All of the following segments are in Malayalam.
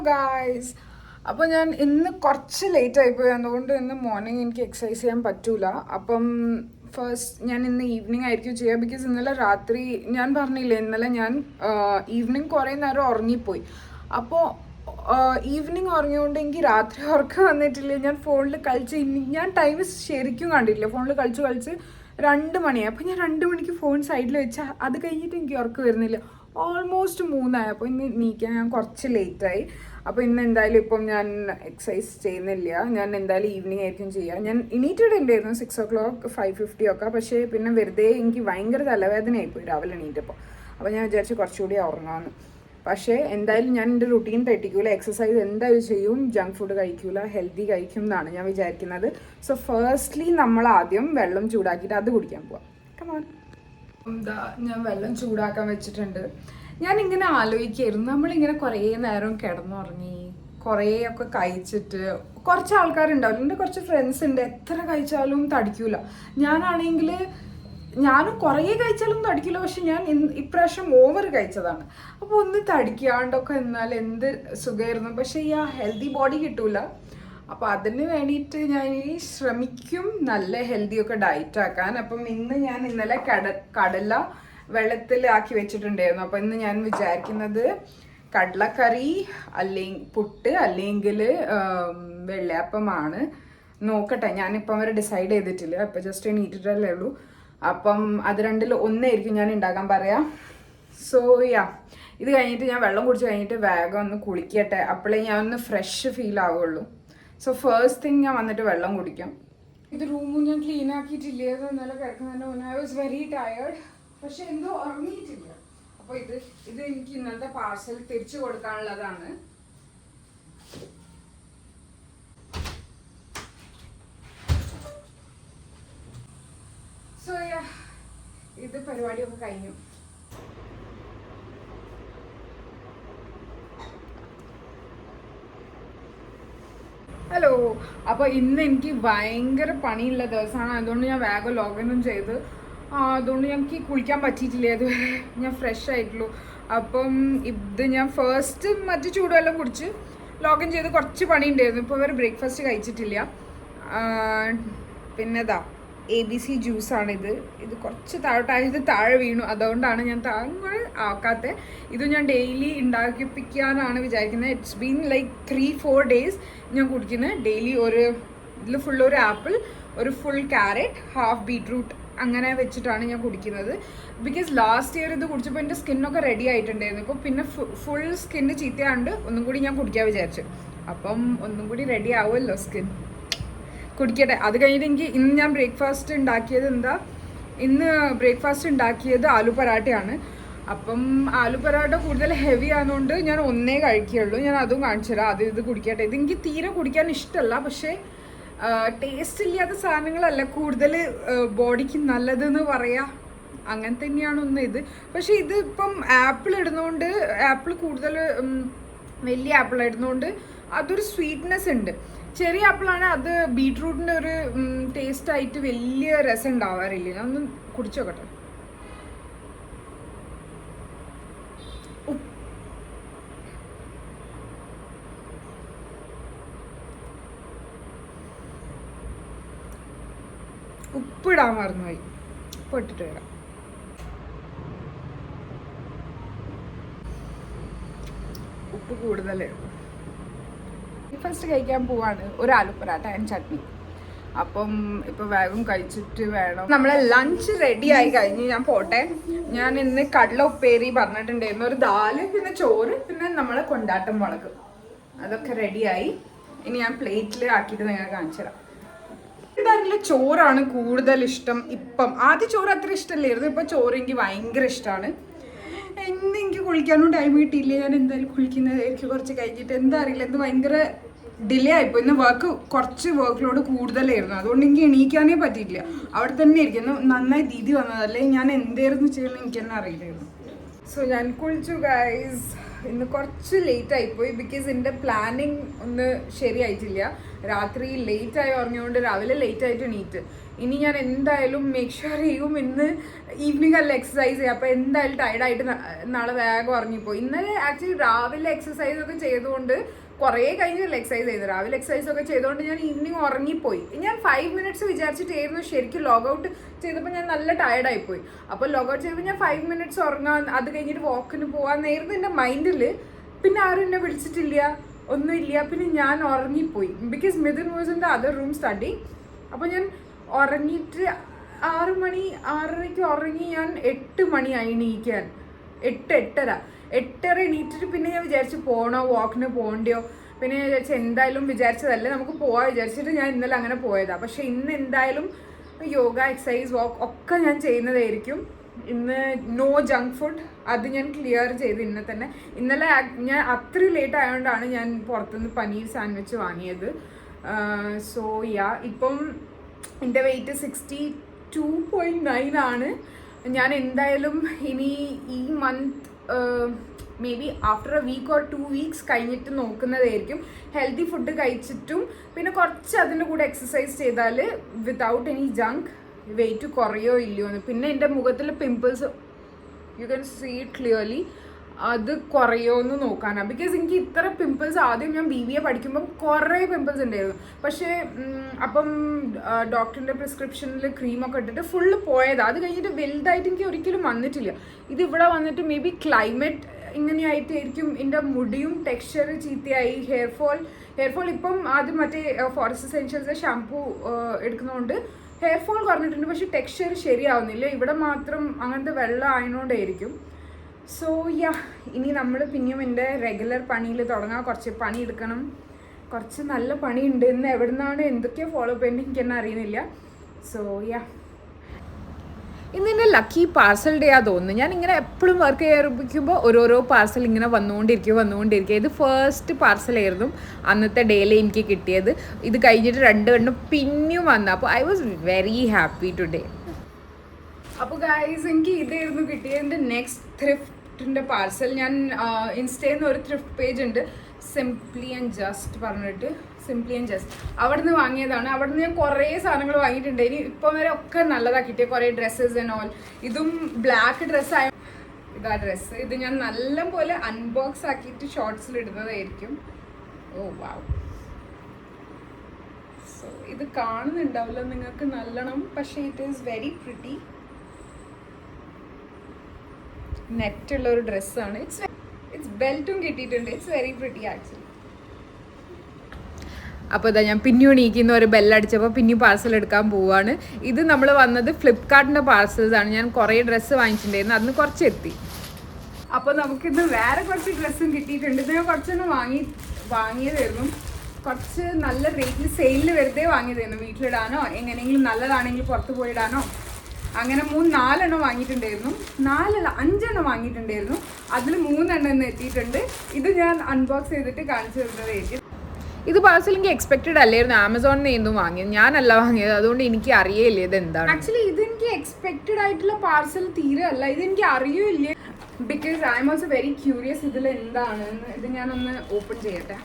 ഗായ്സ്, അപ്പോൾ ഞാൻ ഇന്ന് കുറച്ച് ലേറ്റ് ആയിപ്പോയി. അതുകൊണ്ട് ഇന്ന് മോർണിംഗ് എനിക്ക് എക്സസൈസ് ചെയ്യാൻ പറ്റൂല. അപ്പം ഫസ്റ്റ് ഞാൻ ഇന്ന് ഈവനിങ് ആയിരിക്കും ചെയ്യുക. ബിക്കോസ് ഇന്നലെ രാത്രി ഞാൻ പറഞ്ഞില്ലേ, ഇന്നലെ ഞാൻ ഈവനിങ് കുറേ നേരം ഉറങ്ങിപ്പോയി. അപ്പോൾ ഈവനിങ് ഉറങ്ങിയോണ്ട് എനിക്ക് രാത്രി ഉറക്കം വന്നിട്ടില്ല. ഞാൻ ഫോണിൽ കളിച്ച് ഞാൻ ടൈം ശരിക്കും കണ്ടിട്ടില്ല. ഫോണിൽ കളിച്ച് 2 മണിയായി. അപ്പോൾ ഞാൻ 2 മണിക്ക് ഫോൺ സൈഡിൽ വെച്ചാൽ അത് കഴിഞ്ഞിട്ട് എനിക്ക് ഉറക്കം വരുന്നില്ല. ഓൾമോസ്റ്റ് 3 ആയി. അപ്പോൾ ഇന്ന് നീക്കാൻ ഞാൻ കുറച്ച് ലേറ്റായി. അപ്പോൾ ഇന്ന് എന്തായാലും ഇപ്പം ഞാൻ എക്സസൈസ് ചെയ്യുന്നില്ല. ഞാൻ എന്തായാലും ഈവനിങ് ആയിരിക്കും ചെയ്യുക. ഞാൻ എണീറ്റിട്ടുണ്ടായിരുന്നു 6 o'clock 5:50 ഒക്കെ. പക്ഷേ പിന്നെ വെറുതെ എനിക്ക് ഭയങ്കര തലവേദനയായിപ്പോയി രാവിലെ എണീറ്റപ്പോൾ. അപ്പോൾ ഞാൻ വിചാരിച്ചു കുറച്ചുകൂടി ഉറങ്ങാമെന്ന്. പക്ഷേ എന്തായാലും ഞാൻ എൻ്റെ റുട്ടീൻ തെറ്റിക്കൂല. എക്സസൈസ് എന്തായാലും ചെയ്യും, ജങ്ക് ഫുഡ് കഴിക്കൂല, ഹെൽത്തി കഴിക്കും എന്നാണ് ഞാൻ വിചാരിക്കുന്നത്. സോ ഫസ്റ്റ്ലി നമ്മൾ ആദ്യം വെള്ളം ചൂടാക്കിയിട്ട് അത് കുടിക്കാൻ പോവാം. കമോൺ. എന്താ, ഞാൻ വെള്ളം ചൂടാക്കാൻ വെച്ചിട്ടുണ്ട്. ഞാനിങ്ങനെ ആലോചിക്കായിരുന്നു, നമ്മളിങ്ങനെ കുറേ നേരം കിടന്നുറങ്ങി കുറേയൊക്കെ കഴിച്ചിട്ട് കുറച്ച് ആൾക്കാരുണ്ടാവില്ല. എൻ്റെ കുറച്ച് ഫ്രണ്ട്സ് ഉണ്ട്, എത്ര കഴിച്ചാലും തടിക്കൂല. ഞാനും കുറേ കഴിച്ചാലും തടിക്കില്ല. പക്ഷെ ഞാൻ ഇപ്രാവശ്യം ഓവർ കഴിച്ചതാണ്. അപ്പോൾ ഒന്ന് തടിക്കാണ്ടൊക്കെ എന്നാൽ എന്ത് സുഖമായിരുന്നു. പക്ഷേ ഈ ഹെൽത്തി ബോഡി കിട്ടൂല. അപ്പോൾ അതിന് വേണ്ടിയിട്ട് ഞാൻ ശ്രമിക്കും നല്ല ഹെൽത്തിയൊക്കെ ഡയറ്റ് ആക്കാൻ. അപ്പം ഞാൻ ഇന്നലെ കടല വെള്ളത്തിലാക്കി വെച്ചിട്ടുണ്ടായിരുന്നു. അപ്പോൾ ഇന്ന് ഞാൻ വിചാരിക്കുന്നത് കടലക്കറി അല്ലെങ്കിൽ പുട്ട് അല്ലെങ്കിൽ വെള്ളയപ്പമാണ്. നോക്കട്ടെ, ഞാനിപ്പം വരെ ഡിസൈഡ് ചെയ്തിട്ടില്ല. അപ്പം ജസ്റ്റ് എണീറ്റിട്ടല്ലേ ഉള്ളൂ. അപ്പം അത് രണ്ടിൽ ഒന്നായിരിക്കും ഞാൻ ഉണ്ടാക്കാൻ പറയാം. സോ ഇത് കഴിഞ്ഞിട്ട് ഞാൻ വെള്ളം കുടിച്ച് കഴിഞ്ഞിട്ട് വേഗം ഒന്ന് കുളിക്കട്ടെ. അപ്പോഴേ ഞാൻ ഒന്ന് ഫ്രഷ് ഫീൽ ആവുള്ളൂ. സോ ഫസ്റ്റ് തിങ് ഞാൻ വന്നിട്ട് വെള്ളം കുടിക്കാം. ഇത് റൂമും ഞാൻ ക്ലീൻ ആക്കിയിട്ടില്ലേ. അത് ഇന്നലെ കിടക്കുന്നതിൻ്റെ മുന്നേ ഐ വാസ് വെരി ടയേർഡ്. പക്ഷെ എന്തോ ഉറങ്ങിയിട്ടില്ല. അപ്പോൾ ഇത് എനിക്ക് ഇന്നത്തെ പാർസൽ തിരിച്ചു കൊടുക്കാനുള്ളതാണ്. സോ ഇത് പരിപാടിയൊക്കെ കഴിഞ്ഞു. ഹലോ. അപ്പോൾ ഇന്ന് എനിക്ക് ഭയങ്കര പണിയുള്ള ദിവസമാണ്. അതുകൊണ്ട് ഞാൻ വേഗം ലോഗിനും ചെയ്ത് അതുകൊണ്ട് എനിക്ക് കുളിക്കാൻ പറ്റിയിട്ടില്ല. അതുവരെ ഞാൻ ഫ്രഷ് ആയിട്ടുള്ളൂ. അപ്പം ഇത് ഞാൻ ഫസ്റ്റ് മറ്റു ചൂടുവെള്ളം കുടിച്ച് ലോഗിൻ ചെയ്ത് കുറച്ച് പണി ഉണ്ടായിരുന്നു. ഇപ്പോൾ അവർ ബ്രേക്ക്ഫാസ്റ്റ് കഴിച്ചിട്ടില്ല. പിന്നെ ABC ജ്യൂസാണിത്. ഇത് കുറച്ച് താഴോട്ടായത് താഴെ വീണു. അതുകൊണ്ടാണ് ഞാൻ താഴെ ആക്കാത്തത്. ഇത് ഞാൻ ഡെയിലി ഉണ്ടാക്കിപ്പിക്കാനാണ് വിചാരിക്കുന്നത്. ഇറ്റ്സ് ബീൻ ലൈക്ക് 3-4 days ഞാൻ കുടിക്കുന്നത്. ഡെയിലി ഇതിൽ ഫുൾ ഒരു ആപ്പിൾ, ഒരു ഫുൾ ക്യാരറ്റ്, ഹാഫ് ബീട്രൂട്ട് അങ്ങനെ വെച്ചിട്ടാണ് ഞാൻ കുടിക്കുന്നത്. ബിക്കോസ് ലാസ്റ്റ് ഇയർ ഇത് കുടിച്ചപ്പോൾ എൻ്റെ സ്കിന്നൊക്കെ റെഡി ആയിട്ടുണ്ടായിരുന്നു. ഇപ്പോൾ പിന്നെ ഫുൾ സ്കിന്ന് ചീത്തയാണ്ട് ഒന്നും കൂടി ഞാൻ കുടിക്കാൻ വിചാരിച്ചു. അപ്പം ഒന്നും കൂടി റെഡി ആവുമല്ലോ സ്കിൻ. കുടിക്കട്ടെ. അത് കഴിഞ്ഞിട്ട് എനിക്ക് ഇന്ന് ഞാൻ ബ്രേക്ക്ഫാസ്റ്റ് ഉണ്ടാക്കിയത് ആലു പറാട്ടയാണ്. അപ്പം ആലു പറാട്ട കൂടുതൽ ഹെവി ആയതുകൊണ്ട് ഞാൻ ഒന്നേ കഴിക്കുകയുള്ളൂ. ഞാൻ അതും കാണിച്ചു തരാം. ഇത് കുടിക്കട്ടെ. ഇത് എനിക്ക് തീരെ കുടിക്കാൻ ഇഷ്ടമല്ല. പക്ഷേ ടേസ്റ്റ് ഇല്ലാത്ത സാധനങ്ങളല്ല കൂടുതൽ ബോഡിക്ക് നല്ലതെന്ന് പറയാം. അങ്ങനെ തന്നെയാണ് ഇത്. പക്ഷേ ഇത് ഇപ്പം ആപ്പിൾ കൂടുതൽ വലിയ ആപ്പിൾ ഇടുന്നതുകൊണ്ട് അതൊരു സ്വീറ്റ്നെസ് ഉണ്ട്. ചെറിയ ആപ്പിളാണ് അത് ബീട്രൂട്ടിൻ്റെ ഒരു ടേസ്റ്റ് ആയിട്ട് വലിയ രസം ഉണ്ടാവാറില്ല. ഞാൻ ഒന്ന് കുടിച്ചു നോക്കട്ടെ. ഉപ്പിടാൻ മറന്നുപോയി. ഉപ്പ് ഇട്ടിട്ട് വരാം. ഉപ്പ് കൂടുതലേ. ഫസ്റ്റ് കഴിക്കാൻ പോവാണ് ഒരു ആലു പറാട്ട ആൻഡ് ചട്നി. അപ്പം ഇപ്പോൾ വേഗം കഴിച്ചിട്ട് വേണം. നമ്മളെ ലഞ്ച് റെഡി ആയി കഴിഞ്ഞ് ഞാൻ പോട്ടെ. ഞാൻ ഇന്ന് കടല ഉപ്പേരി പറഞ്ഞിട്ടുണ്ടായിരുന്നു, ഒരു ദാല്, പിന്നെ ചോറ്, പിന്നെ നമ്മളെ കൊണ്ടാട്ടം മുളക്, അതൊക്കെ റെഡിയായി. ഇനി ഞാൻ പ്ലേറ്റിൽ ആക്കിയിട്ട് നിങ്ങൾ കാണിച്ചു തരാം. എന്തായാലും ചോറാണ് കൂടുതൽ ഇഷ്ടം ഇപ്പം. ആദ്യം ചോറ് അത്ര ഇഷ്ടമല്ലായിരുന്നു. ഇപ്പം ചോറ് എനിക്ക് ഭയങ്കര ഇഷ്ടമാണ്. ഇന്ന് എനിക്ക് കുളിക്കാനും ടൈം കിട്ടിയില്ല. ഞാൻ എന്തായാലും കുളിക്കുന്നതായിരിക്കും കുറച്ച് കഴിഞ്ഞിട്ട്. എന്താ അറിയില്ല, ഇത് ഭയങ്കര ഡിലേ ആയിപ്പോൾ. ഇന്ന് കുറച്ച് വർക്ക് ലോഡ് കൂടുതലായിരുന്നു. അതുകൊണ്ട് എനിക്ക് എണീക്കാനേ പറ്റിയിട്ടില്ല. അവിടെ തന്നെ ഇരിക്കുന്നു. നന്നായി ദീദി വന്നതല്ലേ, ഞാൻ എന്തായിരുന്നു ചെയ്യുന്നത് എനിക്ക് തന്നെ അറിയില്ലായിരുന്നു. സോ ഞാൻ കുളിച്ചു ഗൈസ്. ഇന്ന് കുറച്ച് ലേറ്റ് ആയിപ്പോയി. ബിക്കോസ് എൻ്റെ പ്ലാനിങ് ഒന്ന് ശരിയായിട്ടില്ല. രാത്രി ലേറ്റായി ഉറങ്ങിയോണ്ട് രാവിലെ ലേറ്റായിട്ട് എണീറ്റ്. ഇനി ഞാൻ എന്തായാലും മേക്ക് ഷുവർ ചെയ്യും ഇന്ന് ഈവനിങ് അല്ല എക്സസൈസ് ചെയ്യുക. അപ്പോൾ എന്തായാലും ടയർഡായിട്ട് നാളെ വേഗം ഉറങ്ങിപ്പോയി. ഇന്നലെ ആക്ച്വലി രാവിലെ എക്സസൈസ് ഒക്കെ ചെയ്തുകൊണ്ട് കുറേ കഴിഞ്ഞല്ലേ എക്സസൈസ് ചെയ്തത്. രാവിലെ എക്സസൈസ് ഒക്കെ ചെയ്തുകൊണ്ട് ഞാൻ ഈവനിങ് ഉറങ്ങിപ്പോയി. ഞാൻ 5 മിനിറ്റ്സ് വിചാരിച്ചിട്ടായിരുന്നു ശരിക്കും ലോഗൗട്ട് ചെയ്തപ്പോൾ ഞാൻ നല്ല ടയർഡായിപ്പോയി. അപ്പോൾ ലോഗൗട്ട് ചെയ്തപ്പോൾ ഞാൻ 5 മിനിറ്റ്സ് ഉറങ്ങാൻ, അത് കഴിഞ്ഞിട്ട് വാക്കിന് പോകാമെന്നായിരുന്നു എൻ്റെ മൈൻഡിൽ. പിന്നെ ആരും എന്നെ വിളിച്ചിട്ടില്ല, ഒന്നുമില്ല. പിന്നെ ഞാൻ ഉറങ്ങിപ്പോയി. Because Mithun was in the other room study. അപ്പോൾ ഞാൻ ഉറങ്ങിയിട്ട് 6 മണി 6:30 ഉറങ്ങി. ഞാൻ 8 മണിയായി എണീക്കാൻ. 8:30 എണീറ്റിട്ട് പിന്നെ ഞാൻ വിചാരിച്ചു പോകണോ, വാക്കിന് പോകണ്ടയോ. പിന്നെ ഞാൻ വിചാരിച്ചു എന്തായാലും വിചാരിച്ചതല്ലേ നമുക്ക് പോകാൻ വിചാരിച്ചിട്ട് ഞാൻ ഇന്നലെ അങ്ങനെ പോയതാണ്. പക്ഷെ ഇന്ന് എന്തായാലും യോഗ, എക്സസൈസ്, വാക്ക് ഒക്കെ ഞാൻ ചെയ്യുന്നതായിരിക്കും. ഇന്ന് നോ ജങ്ക് ഫുഡ്, അത് ഞാൻ ക്ലിയർ ചെയ്ത് ഇന്ന് തന്നെ. ഇന്നലെ ഞാൻ അത്രയും ലേറ്റ് ആയതുകൊണ്ടാണ് ഞാൻ പുറത്തുനിന്ന് പനീർ സാൻഡ്വിച്ച് വാങ്ങിയത്. സോ യാ, ഇപ്പം എൻ്റെ വെയിറ്റ് 62.9 ആണ്. ഞാൻ എന്തായാലും ഇനി ഈ month may be after a week or 2 weeks കഴിഞ്ഞിട്ട് നോക്കുന്നതായിരിക്കും. ഹെൽത്തി ഫുഡ് കഴിച്ചിട്ടും പിന്നെ കുറച്ച് അതിൻ്റെ കൂടെ എക്സസൈസ് ചെയ്താൽ വിതൗട്ട് എനി ജങ്ക് വെയിറ്റ് കുറയോ ഇല്ലയോ എന്ന്. പിന്നെ എൻ്റെ മുഖത്തിൽ pimples you can see it clearly, അത് കുറയോ എന്ന് നോക്കാനാണ്. ബിക്കോസ് എനിക്ക് ഇത്ര പിമ്പിൾസ് ആദ്യം ഞാൻ BBA പഠിക്കുമ്പം കുറേ പിമ്പിൾസ് ഉണ്ടായിരുന്നു. പക്ഷേ അപ്പം ഡോക്ടറിൻ്റെ പ്രിസ്ക്രിപ്ഷനിൽ ക്രീമൊക്കെ ഇട്ടിട്ട് ഫുള്ള് പോയതാണ്. അത് കഴിഞ്ഞിട്ട് വലുതായിട്ട് എനിക്ക് ഒരിക്കലും വന്നിട്ടില്ല. ഇത് ഇവിടെ വന്നിട്ട് മേ ബി ക്ലൈമറ്റ് ഇങ്ങനെയായിട്ടായിരിക്കും എൻ്റെ മുടിയും ടെക്സ്ചർ ചീത്തയായി. ഹെയർ ഫോൾ ഇപ്പം ആദ്യം മറ്റേ ഫോറസ്റ്റ് എസെൻഷ്യൽസ് ഷാംപൂ എടുക്കുന്നതുകൊണ്ട് ഹെയർ ഫോൾ കുറഞ്ഞിട്ടുണ്ട്. പക്ഷേ ടെക്സ്ചർ ശരിയാവുന്നില്ല. ഇവിടെ മാത്രം അങ്ങനത്തെ വെള്ളം ആയതുകൊണ്ടായിരിക്കും. സോ യാ, ഇനി നമ്മൾ പിന്നെയും എൻ്റെ റെഗുലർ പണിയിൽ തുടങ്ങാം. കുറച്ച് പണി എടുക്കണം, കുറച്ച് നല്ല പണിയുണ്ട്. ഇന്ന് എവിടെ നിന്നാണ് എന്തൊക്കെയോ ഫോളോ അപ്പ് ചെയ്യുന്നത് എനിക്ക് തന്നെ അറിയുന്നില്ല. സോ യാ, ഇന്ന് എൻ്റെ ലക്കി പാർസൽ ഡേ ആ തോന്നുന്നു. ഞാൻ ഇങ്ങനെ എപ്പോഴും വർക്ക് ചെയ്യാറുമ്പോൾ ഓരോരോ പാർസൽ ഇങ്ങനെ വന്നുകൊണ്ടിരിക്കുക. ഇത് ഫസ്റ്റ് പാർസലായിരുന്നു അന്നത്തെ ഡേയിൽ എനിക്ക് കിട്ടിയത്. ഇത് കഴിഞ്ഞിട്ട് 2 എണ്ണം പിന്നെയും വന്നു. അപ്പോൾ I was very happy today. അപ്പോൾ ഗൈസ്, എനിക്ക് ഇതായിരുന്നു കിട്ടിയത് എൻ്റെ നെക്സ്റ്റ് ത്രിഫ്റ്റിൻ്റെ പാർസൽ. ഞാൻ ഇൻസ്റ്റയിൽ നിന്ന് ഒരു ത്രിഫ്റ്റ് പേജ് ഉണ്ട്, സിംപ്ലി ആൻഡ് ജസ്റ്റ് പറഞ്ഞിട്ട്, സിംപ്ലി ആൻഡ് ജസ്റ്റ്. അവിടെ നിന്ന് വാങ്ങിയതാണ്. അവിടെ നിന്ന് ഞാൻ കുറേ സാധനങ്ങൾ വാങ്ങിയിട്ടുണ്ട്. ഇനി ഇപ്പം വരെ ഒക്കെ നല്ലതാണ് കിട്ടിയത്, കുറേ ഡ്രസ്സസ് ആൻഡ് ഓൾ. ഇതും ബ്ലാക്ക് ഡ്രസ്സായ ഇതാ ഡ്രസ്സ്. ഇത് ഞാൻ നല്ല പോലെ അൺബോക്സ് ആക്കിയിട്ട് ഷോർട്സിൽ ഇടുന്നതായിരിക്കും. ഓ വാവ്. സോ ഇത് കാണുന്നുണ്ടാവില്ല നിങ്ങൾക്ക് നല്ലോണം, പക്ഷേ ഇറ്റ് ഈസ് വെരി പ്രിറ്റി. നെറ്റുള്ള ഒരു ഡ്രസ്സാണ്. ഇറ്റ്സ് ബെൽറ്റും കിട്ടിയിട്ടുണ്ട്. It's very pretty actually. അപ്പോൾ ഇതാ ഞാൻ പിന്നെയും എണീക്കുന്ന ഒരു ബെല്ലടിച്ചപ്പോൾ പിന്നെയും പാർസൽ എടുക്കാൻ പോവുകയാണ്. ഇത് നമ്മൾ വന്നത് ഫ്ലിപ്കാർട്ടിൻ്റെ പാർസൽസാണ്. ഞാൻ കുറേ ഡ്രസ്സ് വാങ്ങിച്ചിട്ടുണ്ടായിരുന്നു, അതിന് കുറച്ച് എത്തി. അപ്പോൾ നമുക്കിന്ന് വേറെ കുറച്ച് ഡ്രസ്സും കിട്ടിയിട്ടുണ്ട്. ഇത് ഞാൻ കുറച്ചൊന്നും വാങ്ങിയതായിരുന്നു. കുറച്ച് നല്ല റേറ്റിൽ സെയിലിൽ വെറുതെ വാങ്ങിയതായിരുന്നു. വീട്ടിലിടാനോ എങ്ങനെയെങ്കിലും നല്ലതാണെങ്കിൽ പുറത്ത് പോയിടാനോ. അങ്ങനെ 3-4 എണ്ണം വാങ്ങിയിട്ടുണ്ടായിരുന്നു. 5 എണ്ണം വാങ്ങിയിട്ടുണ്ടായിരുന്നു. അതിൽ 3 എണ്ണം ഇന്ന് എത്തിയിട്ടുണ്ട്. ഇത് ഞാൻ അൺബോക്സ് ചെയ്തിട്ട് കാണിച്ചു തരുന്നതായിരിക്കും. ഇത് പാർസൽ എനിക്ക് എക്സ്പെക്റ്റഡ് അല്ലായിരുന്നു. ആമസോണിൽ നിന്നും വാങ്ങിയത്, ഞാനല്ല വാങ്ങിയത്. അതുകൊണ്ട് എനിക്ക് അറിയില്ല ഇത് എന്താണ്. ആക്ച്വലി ഇത് എനിക്ക് എക്സ്പെക്റ്റഡ് ആയിട്ടുള്ള പാർസൽ തീരെ അല്ല. ഇത് എനിക്ക് അറിയില്ല. Because I am also very curious ഇതിൽ എന്താണെന്ന്. ഇത് ഞാനൊന്ന് ഓപ്പൺ ചെയ്യട്ടെ.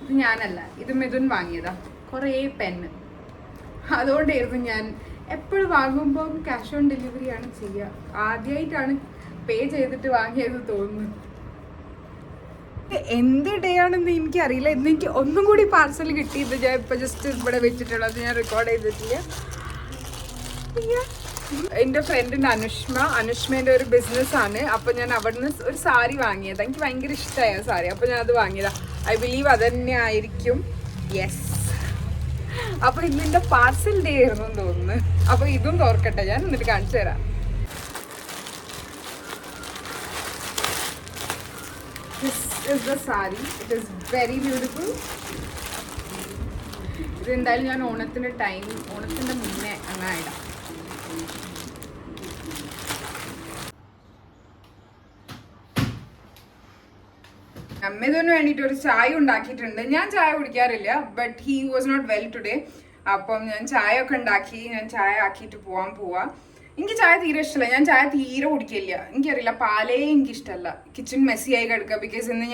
ഇത് ഞാനല്ല, ഇത് മിഥുൻ വാങ്ങിയതാ. കുറേ പെന്ന്. അതുകൊണ്ടായിരുന്നു ഞാൻ എപ്പോഴും വാങ്ങുമ്പോൾ ക്യാഷ് ഓൺ ഡെലിവറിയാണ് ചെയ്യുക. ആദ്യമായിട്ടാണ് പേ ചെയ്തിട്ട് വാങ്ങിയത് തോന്നുന്നു. എന്ത് ഡേ ആണെന്ന് എനിക്കറിയില്ല. ഇന്ന് എനിക്ക് ഒന്നും കൂടി പാർസൽ കിട്ടിയത്. ഞാൻ ഇപ്പോൾ ജസ്റ്റ് ഇവിടെ വെച്ചിട്ടുള്ളത്, ഞാൻ റെക്കോർഡ് ചെയ്തിട്ടില്ല. എൻ്റെ ഫ്രണ്ടിൻ്റെ അനുഷ്മേൻ്റെ ഒരു ബിസിനസ്സാണ്. അപ്പോൾ ഞാൻ അവിടുന്ന് ഒരു സാരി വാങ്ങിയതാണ്. എനിക്ക് ഭയങ്കര ഇഷ്ടമായ സാരി. അപ്പോൾ ഞാൻ അത് വാങ്ങിയതാണ്. ഐ ബിലീവ് അത് തന്നെ ആയിരിക്കും. യെസ്. അപ്പോൾ ഇന്നെൻ്റെ പാർസൽ ഡേ ആയിരുന്നു എന്ന് തോന്നുന്നു. അപ്പോൾ ഇതും തോർക്കട്ടെ, ഞാൻ എന്നിട്ട് കാണിച്ചു തരാം. This is the saree. It is very beautiful. ഇത് എന്തായാലും ഞാൻ ഓണത്തിൻ്റെ മുന്നേ അങ്ങനെ ഇടാം. അമ്മേതിന് വേണ്ടിയിട്ട് ഒരു ചായ ഉണ്ടാക്കിയിട്ടുണ്ട്. ഞാൻ ചായ കുടിക്കാറില്ല, but he was not well today. അപ്പം ഞാൻ ചായ ഒക്കെ ഉണ്ടാക്കി, ഞാൻ ചായ ആക്കിയിട്ട് പോവാം. എനിക്ക് ചായ തീരെ ഇഷ്ടമല്ല. ഞാൻ ചായ തീരെ കുടിക്കില്ല. എനിക്കറിയില്ല, പാലേ എനിക്ക് ഇഷ്ടമല്ല. കിച്ചൺ മെസ്സി ആയി കിടക്കുക. ബിക്കോസ് ഇന്ന്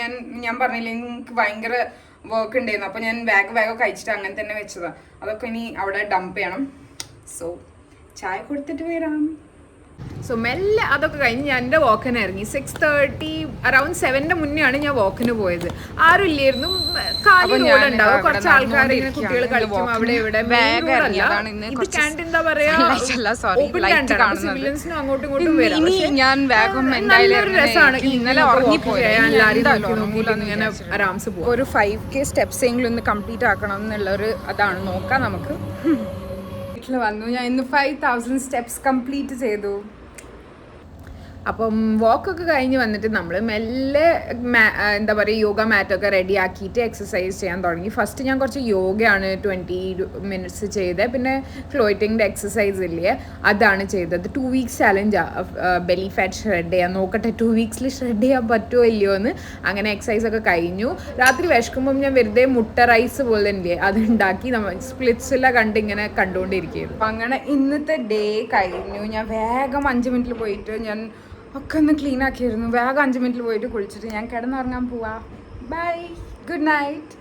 ഞാൻ പറഞ്ഞില്ല, എനിക്ക് ഭയങ്കര വർക്ക് ഉണ്ടായിരുന്നു. അപ്പോൾ ഞാൻ വേഗം കഴിച്ചിട്ട് അങ്ങനെ തന്നെ വെച്ചതാണ്. അതൊക്കെ ഇനി അവിടെ ഡംപ് ചെയ്യണം. സോ ചായ കൊടുത്തിട്ട് വരാം. സോ മെല്ലെ അതൊക്കെ കഴിഞ്ഞ് ഞാൻ എൻ്റെ വാക്കിന് ഇറങ്ങി. 6:30 അറൗണ്ട് 7ന്റെ മുന്നെയാണ് ഞാൻ വാക്കിന് പോയത്. ആരും ഇല്ലായിരുന്നു, കാലി റോഡ് ഉണ്ടാവും, കുറച്ച് ആൾക്കാർ ഇങ്ങനെ കുട്ടികൾ കളിക്കും അവിടെ ഇവിടെ. എന്താ പറയാ, സിവിലിയൻസിനും അങ്ങോട്ടും ഇങ്ങോട്ടും വരാം. നല്ലൊരു രസമാണ്. ഇന്നലെ ഇങ്ങനെ ആരാംസ് പോകും. ഒരു 5K സ്റ്റെപ്സ് എങ്കിലും ഒന്ന് കംപ്ലീറ്റ് ആക്കണം എന്നുള്ളൊരു അതാണ്. നോക്കാം നമുക്ക്. വീട്ടിൽ വന്നു. ഞാൻ ഇന്ന് 5000 സ്റ്റെപ്സ് കംപ്ലീറ്റ് ചെയ്തു. അപ്പം വാക്കൊക്കെ കഴിഞ്ഞ് വന്നിട്ട് നമ്മൾ മെല്ലെ എന്താ പറയുക, യോഗ മാറ്റൊക്കെ റെഡി ആക്കിയിട്ട് എക്സസൈസ് ചെയ്യാൻ തുടങ്ങി. ഫസ്റ്റ് ഞാൻ കുറച്ച് യോഗയാണ് 20 മിനിറ്റ്സ് ചെയ്തത്. പിന്നെ ഫ്ലോറ്റിങ്ങിൻ്റെ എക്സസൈസ് ഇല്ലേ, അതാണ് ചെയ്തത്. 2 വീക്സ് ചലഞ്ചാണ് ബെല്ലി ഫാറ്റ് ഷ്രെഡ് ചെയ്യാൻ. നോക്കട്ടെ 2 വീക്സിൽ ഷ്രെഡ് ചെയ്യാൻ പറ്റുമോ ഇല്ലയോ എന്ന്. അങ്ങനെ എക്സസൈസ് ഒക്കെ കഴിഞ്ഞു. രാത്രി വിശക്കുമ്പം ഞാൻ വെറുതെ മുട്ട റൈസ് പോലെ ഇല്ലേ, അത് ഉണ്ടാക്കി നമ്മൾ സ്പ്ലിറ്റ്സിലെ ഇങ്ങനെ കണ്ടുകൊണ്ടിരിക്കുകയായിരുന്നു. അപ്പം അങ്ങനെ ഇന്നത്തെ ഡേ കഴിഞ്ഞു. ഞാൻ വേഗം 5 മിനിറ്റിൽ പോയിട്ട് ഞാൻ ഒക്കെ ഒന്ന് ക്ലീൻ ആക്കിയിരുന്നു. വേഗം 5 മിനിറ്റിൽ പോയിട്ട് കുളിച്ചിട്ട് ഞാൻ കിടന്നുറങ്ങാൻ പോവാ. Bye, good night.